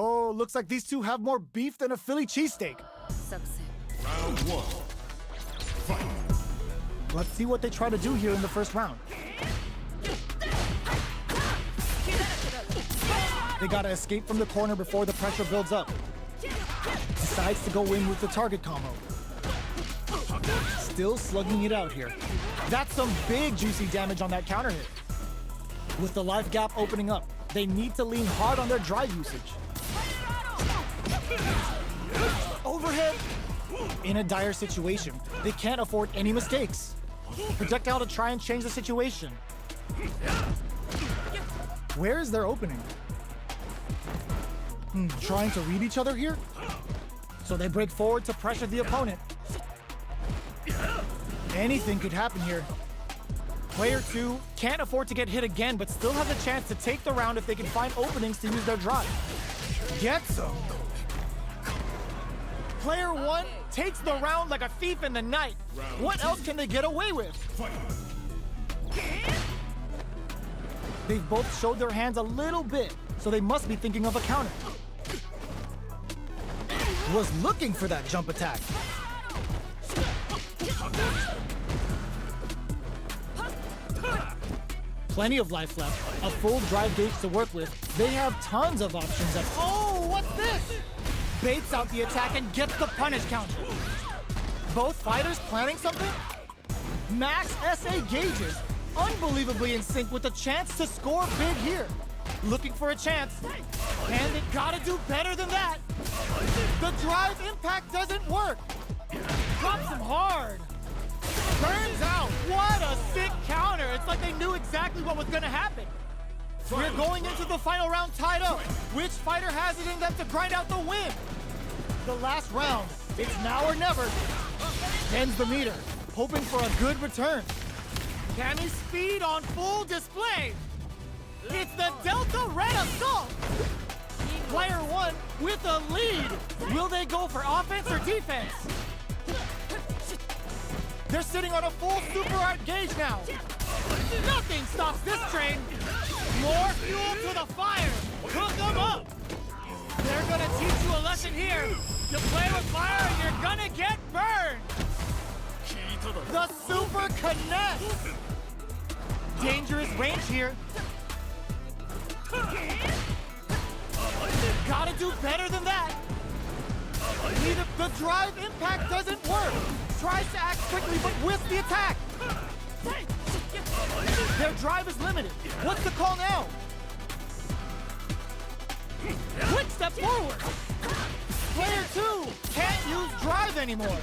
Oh, looks like these two have more beef than a Philly cheesesteak. Round one. Fight. Let's see what they try to do here in the first round. They gotta escape from the corner before the pressure builds up. Decides to go in with the target combo. Still slugging it out here. That's some big juicy damage on that counter hit. With the life gap opening up, they need to lean hard on their drive usage. Overhead. In a dire situation, they can't afford any mistakes. Projectile to try and change the situation. Where is their opening? Trying to read each other here? So they break forward to pressure the opponent. Anything could happen here. Player 2 can't afford to get hit again, but still has a chance to take the round if they can find openings to use their drive. Gets them. Player 1 takes the round like a thief in the night. What else can they get away with? They've both showed their hands a little bit, so they must be thinking of a counter. Was looking for that jump attack. Plenty of life left, a full drive gauge to work with. They have tons of options at— oh, what's this? Baits out the attack and gets the punish counter. Both fighters planning something? Max SA gauges, unbelievably in sync with a chance to score big here. Looking for a chance, and they gotta do better than that. The drive impact doesn't work. Drops him hard. Turns out, what a sick counter. It's like they knew exactly what was gonna happen. We're going into the final round tied up. Which fighter has it in them to grind out the win? The last round, it's now or never. Ends the meter, hoping for a good return. Cammy's speed on full display. It's the Delta Red Assault. Player 1 with the lead. Will they go for offense or defense? They're sitting on a full super art gauge now. Nothing stops this train. More fuel to the fire. Cook them up. They're gonna teach you a lesson here. You play with fire and you're gonna get burned. The super connect. Dangerous range here. Gotta do better than that. The drive impact doesn't work. Tries to act quickly but whiffs the attack. Their drive is limited. What's the call now? Quick step forward. Player 2 can't use drive anymore.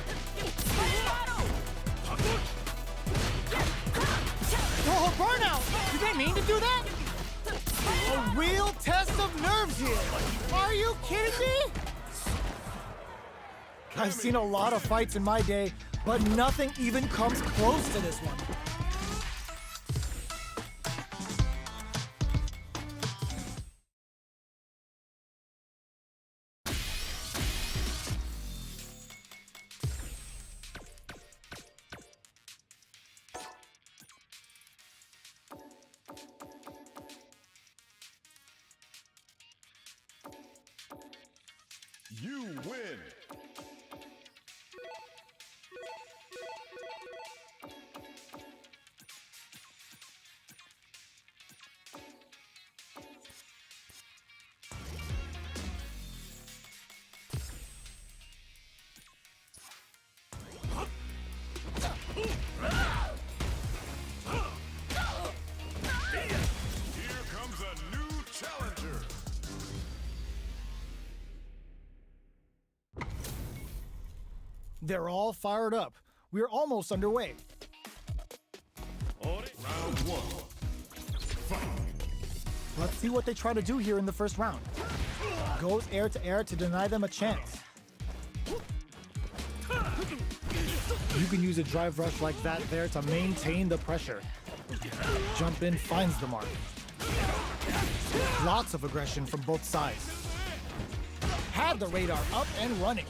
Oh, burnout! Did they mean to do that? A real test of nerves here. Are you kidding me? I've seen a lot of fights in my day, but nothing even comes close to this one. You win. Here comes a new challenger. They're all fired up. We're almost underway. Round one. Fight. Let's see what they try to do here in the first round. Goes air to deny them a chance. You can use a drive rush like that there to maintain the pressure. Jump in finds the mark. Lots of aggression from both sides. Had the radar up and running.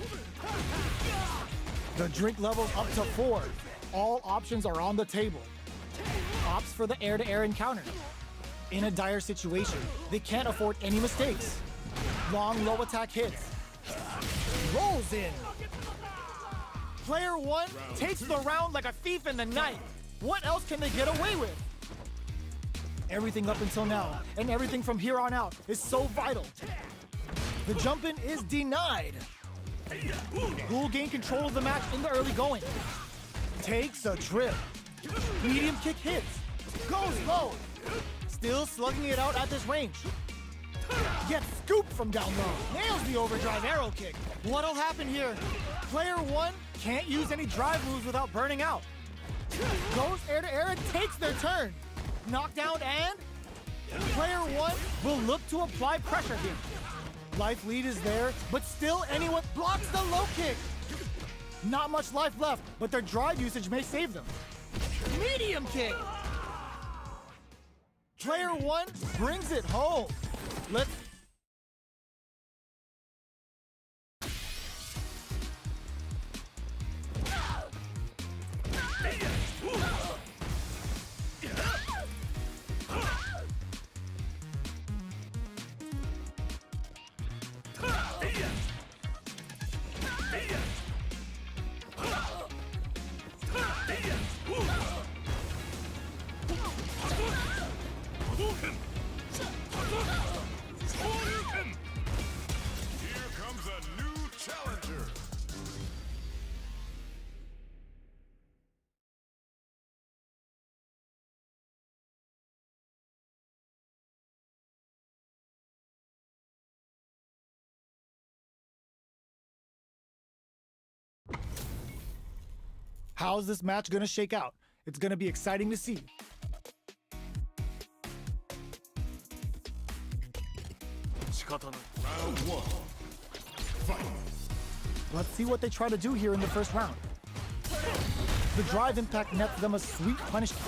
The drink level's up to 4. All options are on the table. Opts for the air-to-air encounter. In a dire situation, they can't afford any mistakes. Long low attack hits. Rolls in. Player 1 takes the round like a thief in the night. What else can they get away with? Everything up until now, and everything from here on out, is so vital. The jump-in is denied. Who will gain control of the match in the early going? Takes a trip. Medium kick hits. Goes low. Still slugging it out at this range. Gets scooped from down low. Nails the overdrive arrow kick. What'll happen here? Player 1 can't use any drive moves without burning out. Goes air to air and takes their turn. Knockdown and player 1 will look to apply pressure here. Life lead is there, but still anyone blocks the low kick. Not much life left, but their drive usage may save them. Medium kick. Player 1 brings it home. Let's Here comes a new challenger. How's this match gonna shake out? It's gonna be exciting to see. Round 1. Fight. Let's see what they try to do here in the first round. The drive impact nets them a sweet punishment.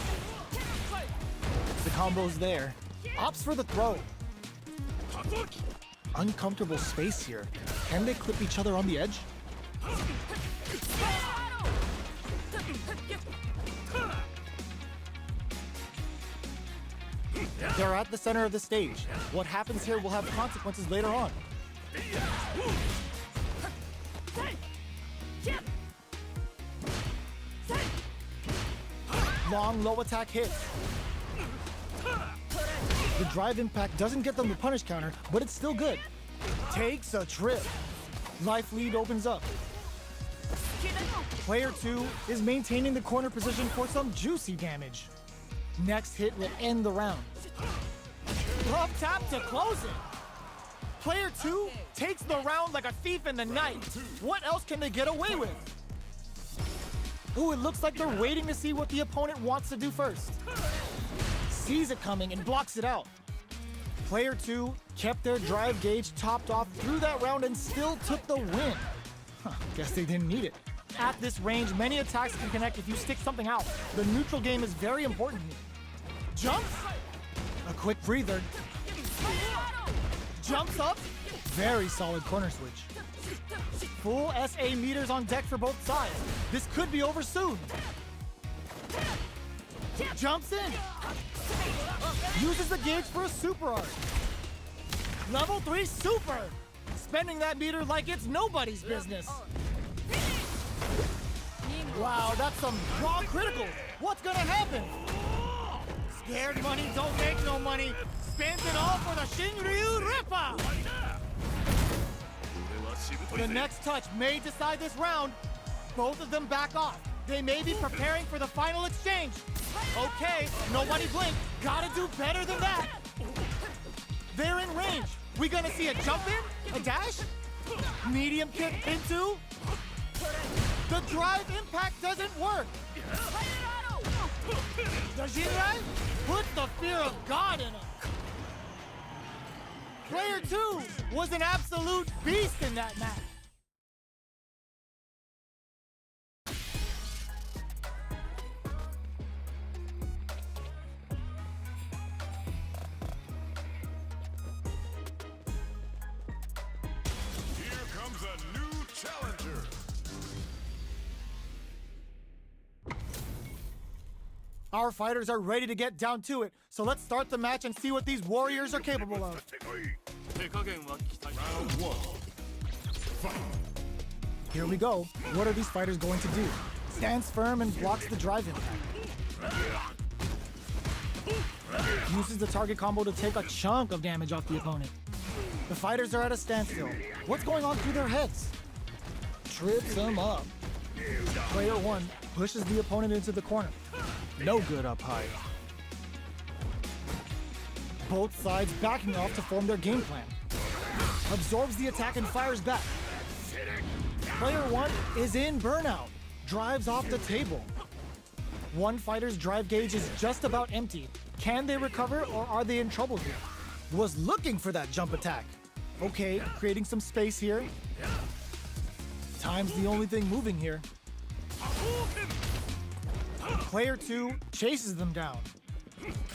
The combo's there. Opts for the throw. Uncomfortable space here. Can they clip each other on the edge? They're at the center of the stage. What happens here will have consequences later on. Long low attack hit. The drive impact doesn't get them the punish counter, but it's still good. Takes a trip. Life lead opens up. Player 2 is maintaining the corner position for some juicy damage. Next hit will end the round. Love tap to close it. Player 2 takes the round like a thief in the night. What else can they get away with? Ooh, it looks like they're waiting to see what the opponent wants to do first. Sees it coming and blocks it out. Player 2 kept their drive gauge topped off through that round and still took the win. Guess they didn't need it. At this range, many attacks can connect if you stick something out. The neutral game is very important here. Jumps. A quick breather. Jumps up. Very solid corner switch. Full SA meters on deck for both sides. This could be over soon. Jumps in. Uses the gauge for a super art. Level 3 super. Spending that meter like it's nobody's business. Wow, that's some raw critical. What's gonna happen? Scared money don't make no money. Spends it all for the Shinryu Ripper. The next touch may decide this round. Both of them back off. They may be preparing for the final exchange. Okay, nobody blink. Gotta do better than that. They're in range. We gonna see a jump in? A dash? Medium kick into? The drive impact doesn't work. The Jinrai puts the fear of God in him. Player 2 was an absolute beast in that match. Here comes a new challenger. Our fighters are ready to get down to it, so let's start the match and see what these warriors are capable of. Round one. Fight. Here we go. What are these fighters going to do? Stands firm and blocks the drive impact. Uses the target combo to take a chunk of damage off the opponent. The fighters are at a standstill. What's going on through their heads? Trips him up. Player one pushes the opponent into the corner. No good up high. Both sides backing off to form their game plan. Absorbs the attack and fires back. Player one is in burnout. Drives off the table. One fighter's drive gauge is just about empty. Can they recover or are they in trouble here? Was looking for that jump attack. Okay, creating some space here. Time's the only thing moving here. Player two chases them down.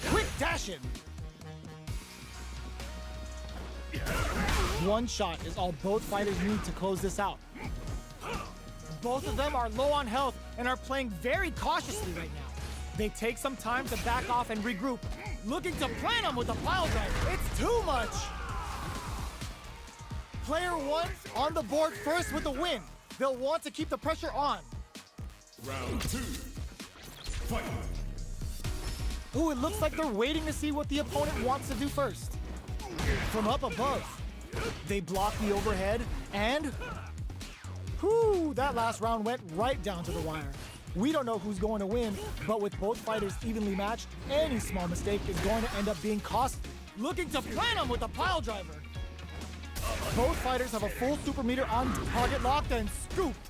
Quick dash in. One shot is all both fighters need to close this out. Both of them are low on health and are playing very cautiously right now. They take some time to back off and regroup, looking to plan them with a pile driver. It's too much! Player one on the board first with the win. They'll want to keep the pressure on. Round two. Fight. Ooh, it looks like they're waiting to see what the opponent wants to do first. From up above, they block the overhead and... Whew, that last round went right down to the wire. We don't know who's going to win, but with both fighters evenly matched, any small mistake is going to end up being costly. Looking to plan them with a pile driver. Both fighters have a full super meter on target locked and scooped.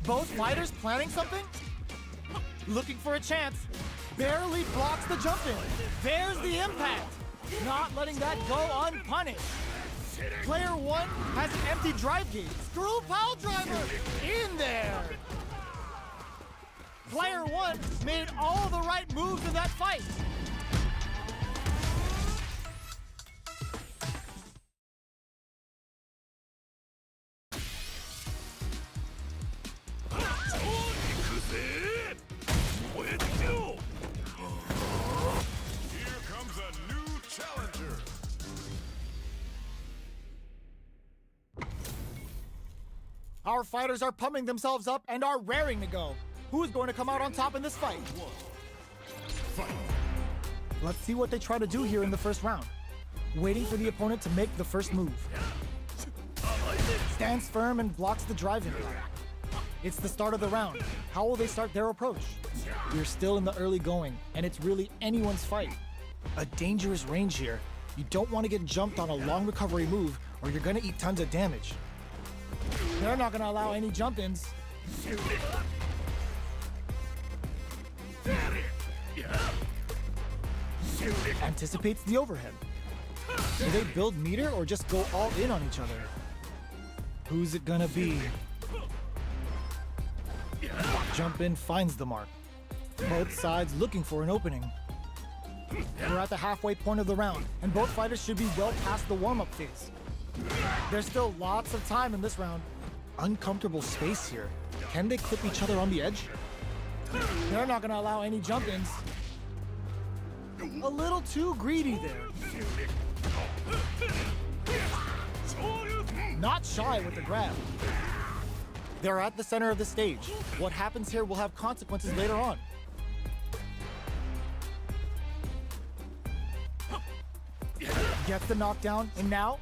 Both fighters planning something? Looking for a chance. Barely blocks the jump in. There's the impact. Not letting that go unpunished. Player one has an empty drive gauge. Screw pile driver in there. Player one made all the right moves in that fight. Here comes a new challenger. Our fighters are pumping themselves up and are raring to go. Who's going to come out on top in this fight? Fight. Let's see what they try to do here in the first round. Waiting for the opponent to make the first move. Stands firm and blocks the drive impact. It's the start of the round. How will they start their approach? We're still in the early going, and it's really anyone's fight. A dangerous range here. You don't want to get jumped on a long recovery move, or you're gonna eat tons of damage. They're not gonna allow any jump-ins. Anticipates the overhead. Do they build meter or just go all in on each other? Who's it gonna be? Jump in finds the mark. Both sides looking for an opening. We're at the halfway point of the round, and both fighters should be well past the warm-up phase. There's still lots of time in this round. Uncomfortable space here. Can they clip each other on the edge? They're not gonna allow any jump-ins. A little too greedy there. Not shy with the grab. They're at the center of the stage. What happens here will have consequences later on. Gets the knockdown, and now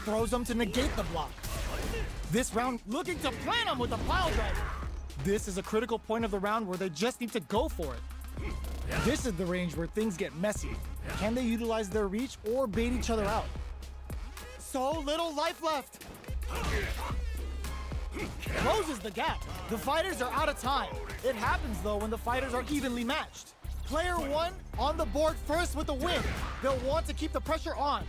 throws them to negate the block. This round looking to plan them with a pile driver. This is a critical point of the round where they just need to go for it. This is the range where things get messy. Can they utilize their reach or bait each other out? So little life left. Closes the gap. The fighters are out of time. It happens though when the fighters are evenly matched. Player one on the board first with the win. They'll want to keep the pressure on.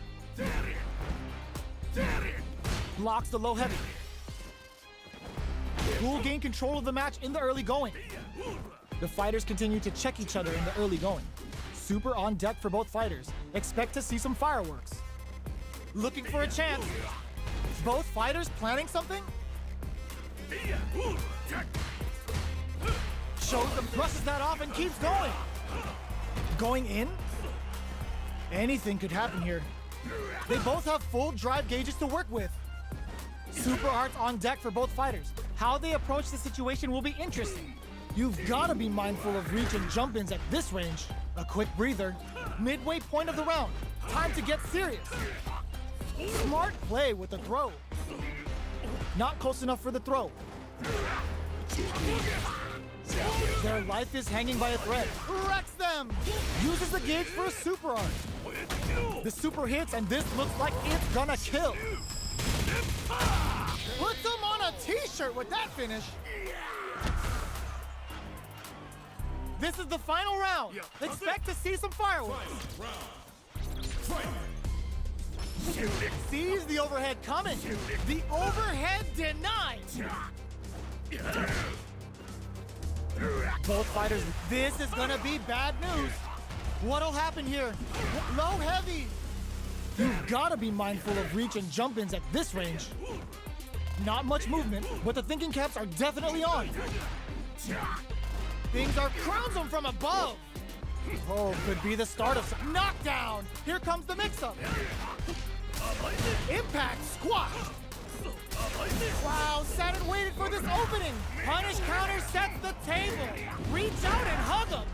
Blocks the low heavy. Will gain control of the match in the early going. The fighters continue to check each other in the early going. Super on deck for both fighters. Expect to see some fireworks. Looking for a chance. Both fighters planning something? Shows them, brushes that off and keeps going. Going in? Anything could happen here. They both have full drive gauges to work with. Super arts on deck for both fighters. How they approach the situation will be interesting. You've got to be mindful of reach and jump-ins at this range. A quick breather. Midway point of the round. Time to get serious. Smart play with the throw. Not close enough for the throw. Their life is hanging by a thread. Wrecks them! Uses the gauge for a super art. The super hits and this looks like it's gonna kill. Puts them on a t-shirt with that finish. This is the final round. Expect to see some fireworks. Sees the overhead coming. The overhead denied. Both fighters, this is gonna be bad news. What'll happen here? Low heavy. You've gotta be mindful of reach and jump-ins at this range. Not much movement, but the thinking caps are definitely on. Things are crowns them from above. Oh, could be the start of some knockdown. Here comes the mix-up. Impact squash. Wow, sat and waited for this opening. Punish counter sets the table. Reach out and hug him.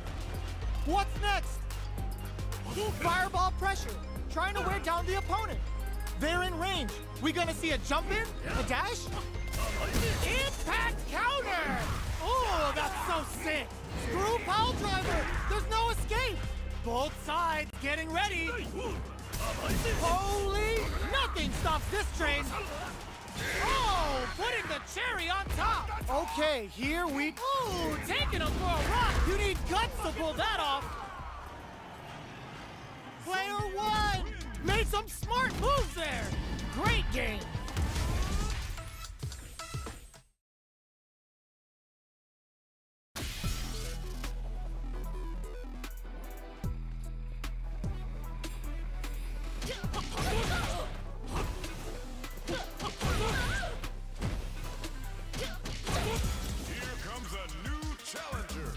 What's next? Fireball pressure. Trying to wear down the opponent. They're in range. We gonna see a jump in? A dash? Impact counter! Oh, that's so sick. Screw pile driver. There's no escape. Both sides getting ready. Holy! Nothing stops this train. Oh, putting the cherry on top. Okay, here we... Ooh, taking him for a ride. You need guts to pull that off. Player one made some smart moves there. Great game. Here comes a new challenger.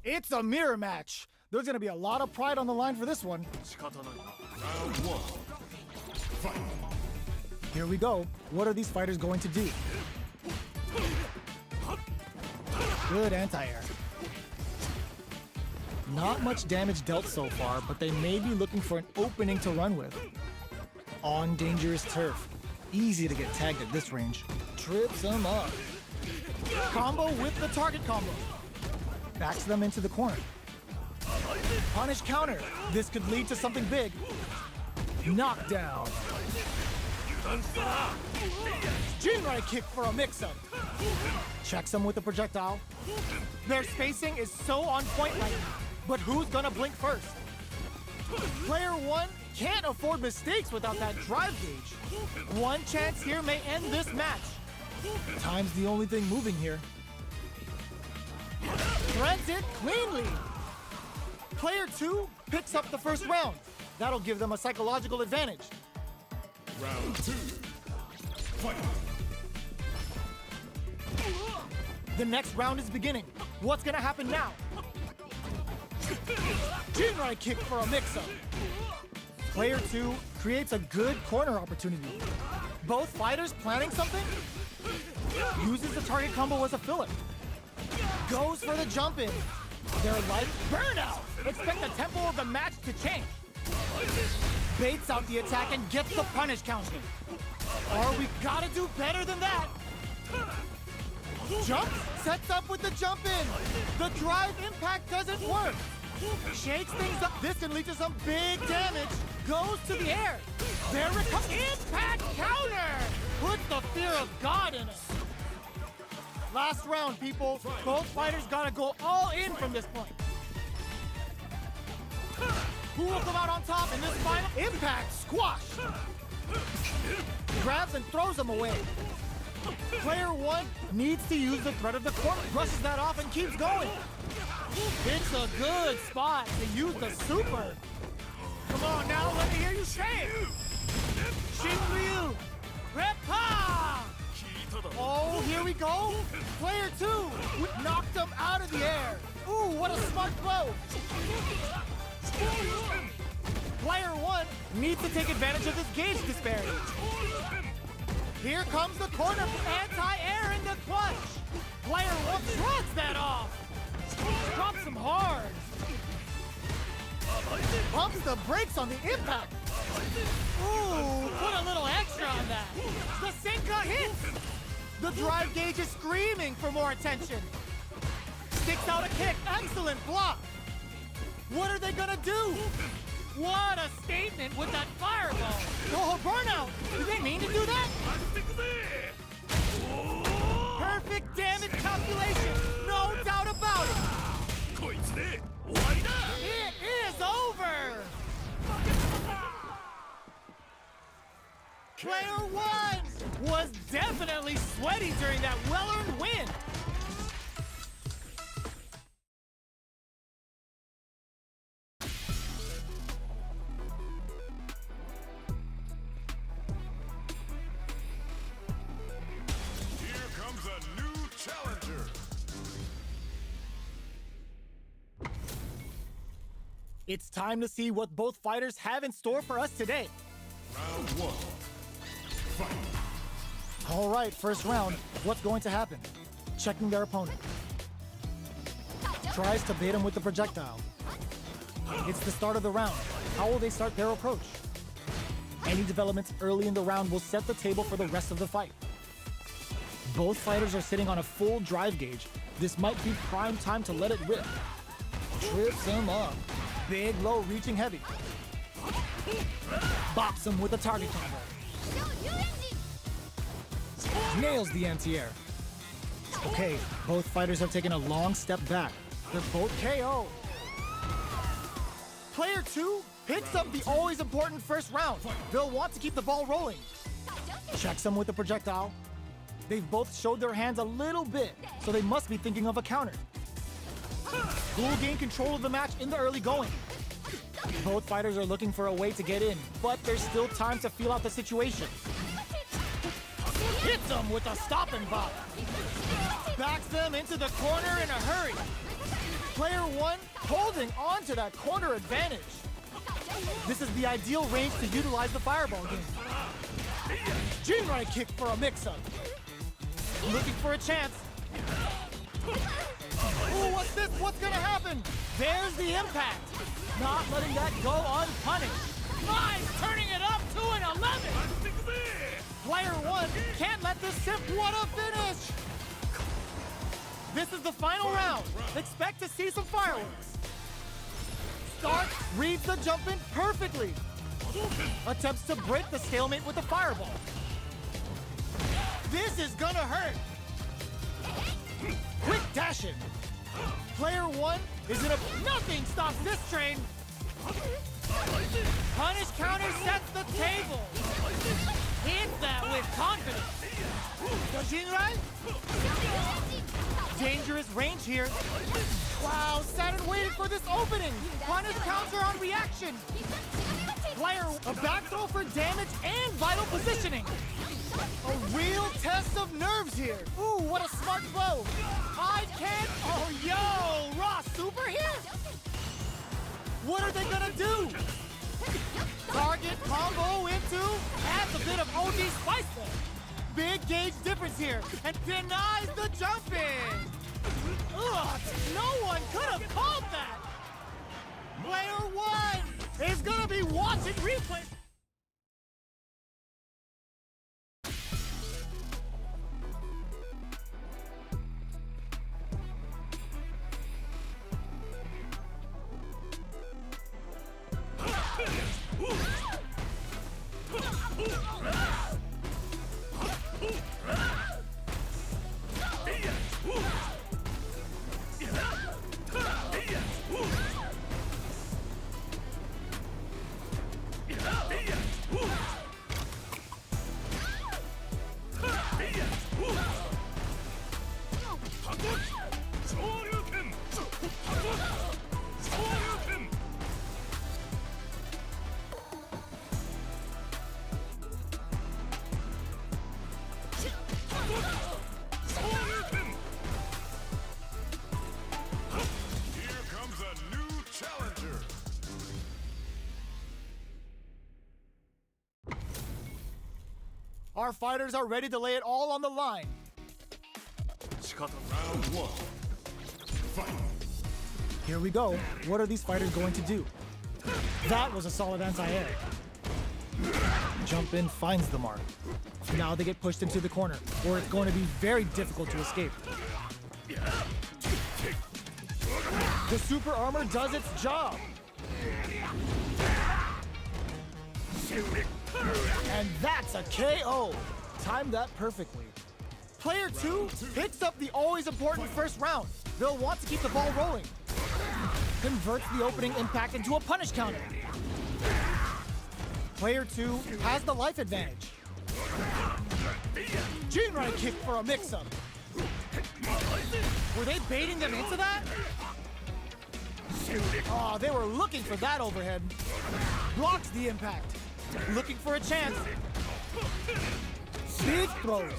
It's a mirror match. There's gonna be a lot of pride on the line for this one. Round one. Fight. Here we go. What are these fighters going to do? Good anti-air. Not much damage dealt so far, but they may be looking for an opening to run with. On dangerous turf. Easy to get tagged at this range. Trips them up. Combo with the target combo. Backs them into the corner. Punish counter. This could lead to something big. Knockdown. Jinrai kick for a mix-up. Checks them with a projectile. Their spacing is so on point right now. But who's gonna blink first? Player one can't afford mistakes without that drive gauge. One chance here may end this match. Time's the only thing moving here. Threads it cleanly. Player two picks up the first round. That'll give them a psychological advantage. Round two. Fight. The next round is beginning. What's gonna happen now? Jinrai kick for a mix-up. Player two creates a good corner opportunity. Both fighters planning something? Uses the target combo as a filler. Goes for the jump in. Their life burnout. Expect the tempo of the match to change. Baits out the attack and gets the punish counter. Or we gotta do better than that. Jump sets up with the jump in. The drive impact doesn't work. Shakes things up. This can lead to some big damage. Goes to the air. There it comes. Impact counter. Puts the fear of God in us. Last round, people. Both fighters gotta go all in from this point. Who will come out on top in this final? Impact squash. Grabs and throws him away. Player one needs to use the threat of the corner. Brushes that off and keeps going. It's a good spot to use the super. Come on now, let me hear you say it. Shinryu. Repa. Oh, here we go. Player two knocked him out of the air. Ooh, what a smart blow! Player 1 needs to take advantage of this gauge disparity. Here comes the corner anti-air in the clutch. Player 1 shrugs that off. Drops him hard. Pumps the brakes on the impact. Ooh, put a little extra on that. The Senka hits. The drive gauge is screaming for more attention. Sticks out a kick. Excellent block. What are they gonna do? What a statement with that fireball. Oh, burnout. Did they mean to do that? Perfect damage calculation. No doubt about it. It is over. Player 1 was definitely sweaty during that well-earned win. Here comes a new challenger. It's time to see what both fighters have in store for us today. Round 1. Fight. All right, first round. What's going to happen? Checking their opponent. Tries to bait him with the projectile. It's the start of the round. How will they start their approach? Any developments early in the round will set the table for the rest of the fight. Both fighters are sitting on a full drive gauge. This might be prime time to let it rip. Trips him up. Big low reaching heavy. Bops him with a target combo. Nails the anti-air. Okay, both fighters have taken a long step back. They're both KO. Player 2 picks up the always important first round. They'll want to keep the ball rolling. Checks him with the projectile. They've both showed their hands a little bit, so they must be thinking of a counter. Who will gain control of the match in the early going? Both fighters are looking for a way to get in, but there's still time to feel out the situation. Hits them with a stop and bop. Backs them into the corner in a hurry. Player 1 holding on to that corner advantage. This is the ideal range to utilize the fireball game. Jinrai kick for a mix-up. Looking for a chance. Ooh, what's this? What's gonna happen? There's the impact. Not letting that go unpunished. Nice, turning it up to an 11. Player 1 can't let this sip. What a finish! This is the final round. Expect to see some fireworks. Stark reads the jump in perfectly. Attempts to break the stalemate with the fireball. This is gonna hurt. Quick dash in. Player 1 is in a... Nothing stops this train. Punish counter sets the table. Hits that with confidence. The Jinrai? Dangerous range here. Wow, sat and waited for this opening. Punish counter on reaction. Player, a back throw for damage and vital positioning. A real test of nerves here. Ooh, what a smart blow. I can't... Oh, yo, raw super here? What are they gonna do? Target combo into... Adds a bit of OG spice there. Big gauge difference here. And denies the jump in. Ugh, no one could have called that. Player 1 is gonna be watching replay. Our fighters are ready to lay it all on the line. Round one. Fight. Here we go. What are these fighters going to do? That was a solid anti-air. Jump in finds the mark. Now they get pushed into the corner, where it's going to be very difficult to escape. The super armor does its job. And that's a KO. Timed that perfectly. Player 2 picks up the always important first round. They'll want to keep the ball rolling. Converts the opening impact into a punish counter. Player 2 has the life advantage. Jinrai kick for a mix-up. Were they baiting them into that? Oh, they were looking for that overhead. Blocks the impact. Looking for a chance. Big throws.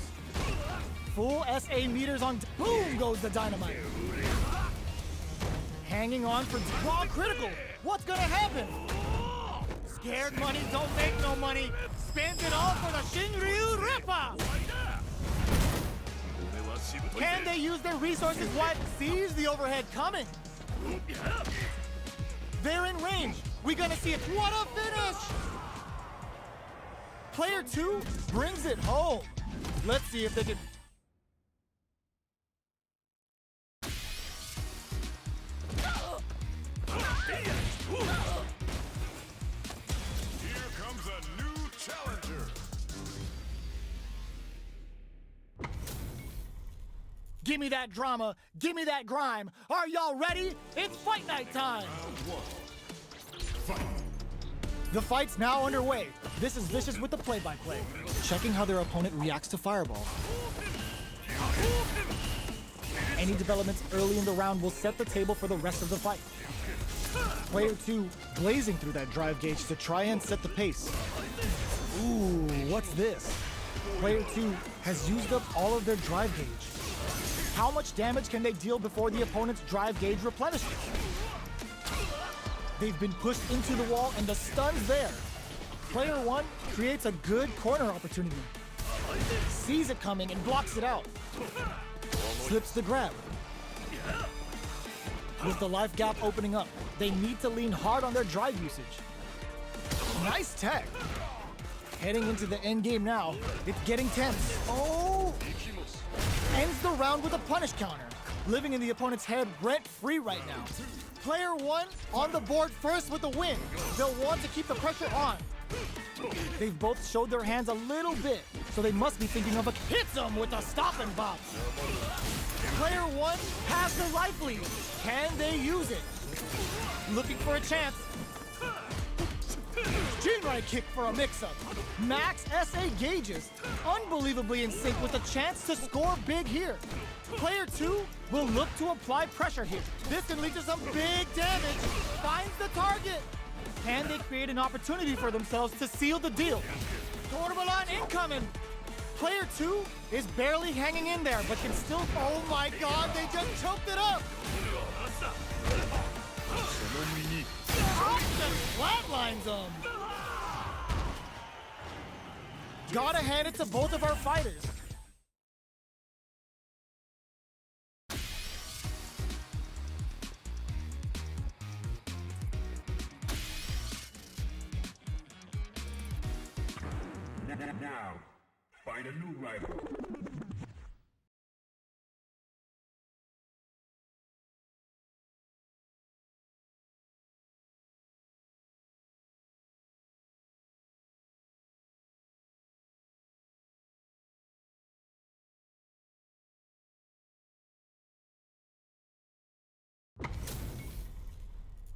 Full SA meters on. Boom goes the dynamite. Hanging on for draw critical. What's gonna happen? Scared money don't make no money. Spends it all for the Shinryu Rippa. Can they use their resources? What sees the overhead coming? They're in range. We gonna see it. What a finish! Player 2 brings it home. Let's see if they can. Here comes a new challenger. Give me that drama. Give me that grime. Are y'all ready? It's fight night time. Round one. Fight. The fight's now underway. This is Vicious with the play-by-play, checking how their opponent reacts to Fireball. Any developments early in the round will set the table for the rest of the fight. Player 2 blazing through that drive gauge to try and set the pace. Ooh, what's this? Player 2 has used up all of their drive gauge. How much damage can they deal before the opponent's drive gauge replenishes? They've been pushed into the wall and the stun's there. Player 1 creates a good corner opportunity. Sees it coming and blocks it out. Slips the grab. With the life gap opening up, they need to lean hard on their drive usage. Nice tech. Heading into the end game now, it's getting tense. Oh! Ends the round with a punish counter, living in the opponent's head rent-free right now. Player 1 on the board first with the win. They'll want to keep the pressure on. They've both showed their hands a little bit, so they must be thinking of a hits them with a stop and bop. Player 1 has the life lead. Can they use it? Looking for a chance. Jinrai kick for a mix-up. Max SA gauges. Unbelievably in sync with a chance to score big here. Player 2 will look to apply pressure here. This can lead to some big damage. Finds the target. Can they create an opportunity for themselves to seal the deal? Torbalan incoming. Player 2 is barely hanging in there, but can still. Oh my god, they just choked it up! Just flatlines them! Gotta hand it to both of our fighters. Now, find a new rival.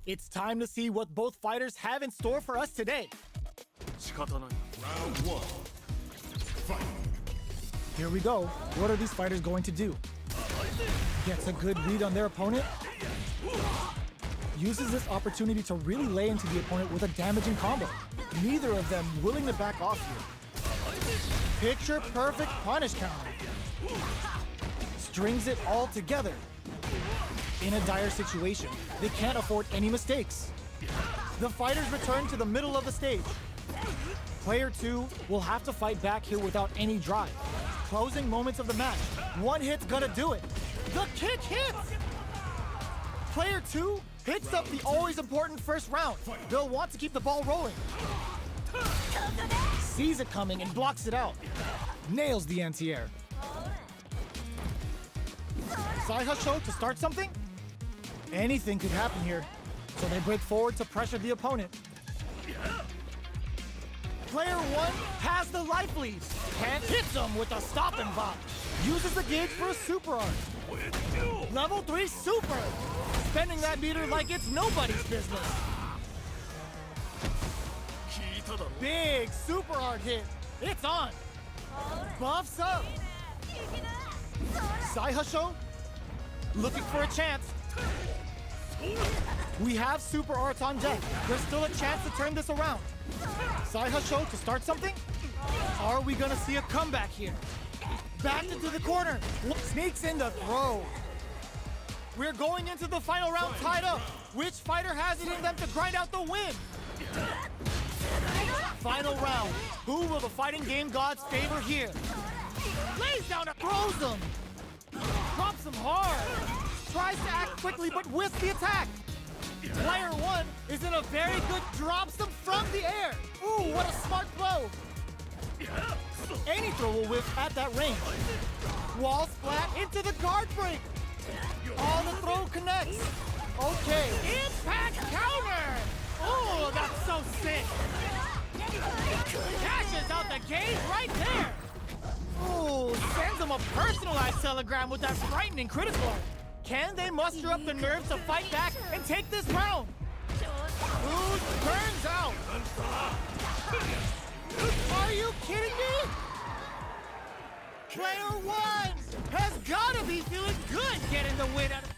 It's time to see what both fighters have in store for us today. Round one. Fight. Here we go. What are these fighters going to do? Gets a good read on their opponent. Uses this opportunity to really lay into the opponent with a damaging combo. Neither of them willing to back off here. Picture perfect punish counter. Strings it all together. In a dire situation, they can't afford any mistakes. The fighters return to the middle of the stage. Player 2 will have to fight back here without any drive. Closing moments of the match. One hit's gonna do it. The kick hits! Player 2 picks up the always important first round. They'll want to keep the ball rolling. Sees it coming and blocks it out. Nails the anti-air. Side hustle to start something? Anything could happen here. So they break forward to pressure the opponent. Player 1 has the life lead and hits him with a stop and bop. Uses the gauge for a super art. Level 3 super. Spending that meter like it's nobody's business. Big super art hit. It's on. Buffs up. Sai Hasho looking for a chance. We have super arts on deck. There's still a chance to turn this around. Sai Hasho to start something? Are we gonna see a comeback here? Backed into the corner. Sneaks in the throw. We're going into the final round tied up. Which fighter has it in them to grind out the win? Final round. Who will the fighting game gods favor here? Lays down a throws him. Drops him hard. Tries to act quickly but whiffs the attack. Player 1 is in a very good drops him from the air. Ooh, what a smart throw. Any throw will whiff at that range. Wall splat into the guard break. All the throw connects. Okay. Impact counter. Oh, that's so sick. Cashes out the gauge right there. Oh, sends him a personalized telegram with that frightening critical art. Can they muster up the nerves to fight back and take this round? Who turns out? Are you kidding me? Player 1 has gotta be feeling good getting the win out of